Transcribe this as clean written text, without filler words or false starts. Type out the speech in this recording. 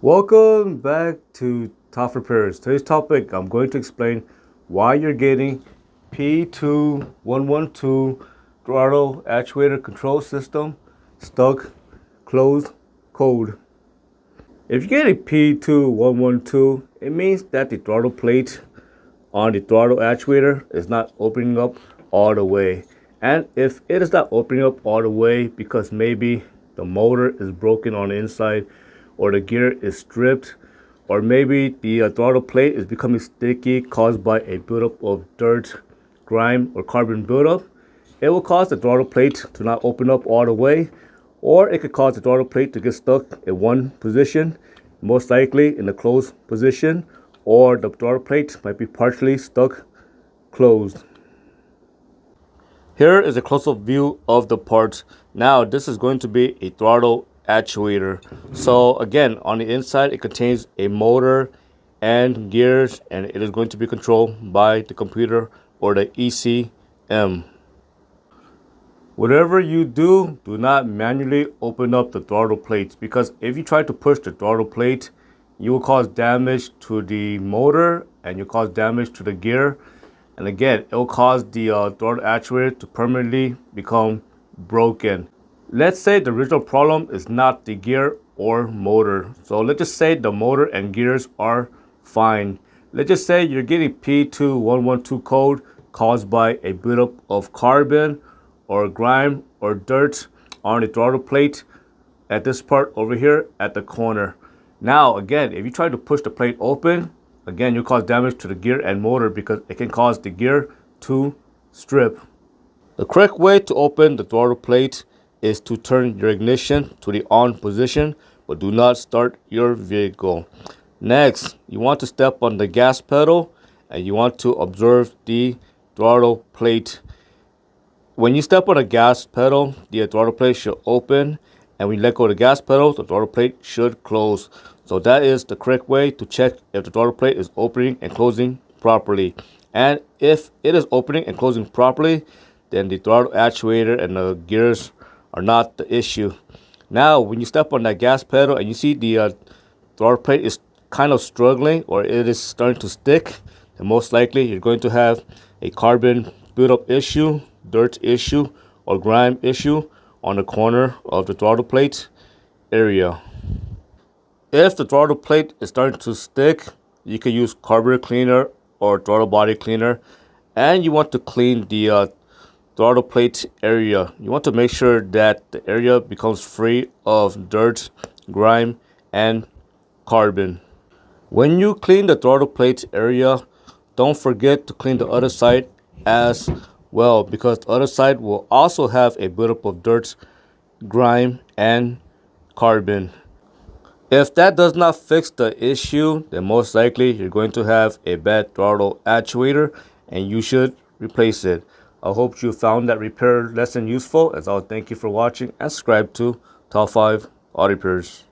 Welcome back to Top Repairs. Today's topic, I'm going to explain why you're getting P2112 Throttle Actuator Control System stuck closed code. If you get a P2112, it means that the throttle plate on the throttle actuator is not opening up all the way. And if it is not opening up all the way because maybe the motor is broken on the inside, or the gear is stripped, or maybe the throttle plate is becoming sticky caused by a buildup of dirt, grime, or carbon buildup, it will cause the throttle plate to not open up all the way, or it could cause the throttle plate to get stuck in one position, most likely in the closed position, or the throttle plate might be partially stuck closed. Here is a close-up view of the parts. Now this is going to be a throttle actuator. So again, on the inside it contains a motor and gears, and it is going to be controlled by the computer or the ECM. Whatever you do, do not manually open up the throttle plates, because if you try to push the throttle plate, you will cause damage to the motor and you cause damage to the gear. And again, it will cause the throttle actuator to permanently become broken. Let's say the original problem is not the gear or motor. So let's just say the motor and gears are fine. Let's just say you're getting P2112 code caused by a buildup of carbon or grime or dirt on the throttle plate at this part over here at the corner. Now again, if you try to push the plate open, again you cause damage to the gear and motor because it can cause the gear to strip. The correct way to open the throttle plate is to turn your ignition to the on position, but do not start your vehicle. Next, you want to step on the gas pedal and you want to observe the throttle plate. When you step on the gas pedal, the throttle plate should open, and when you let go of the gas pedal, the throttle plate should close. So that is the correct way to check if the throttle plate is opening and closing properly. And if it is opening and closing properly, then the throttle actuator and the gears are not the issue. Now, when you step on that gas pedal and you see the throttle plate is kind of struggling, or it is starting to stick, then most likely you're going to have a carbon buildup issue, dirt issue, or grime issue on the corner of the throttle plate area. If the throttle plate is starting to stick, you can use carburetor cleaner or throttle body cleaner, and you want to clean the throttle plate area. You want to make sure that the area becomes free of dirt, grime, and carbon. When you clean the throttle plate area, don't forget to clean the other side as well, because the other side will also have a buildup of dirt, grime, and carbon. If that does not fix the issue, then most likely you're going to have a bad throttle actuator and you should replace it. I hope you found that repair lesson useful. As always, thank you for watching and subscribe to Top 5 Auto Repairs.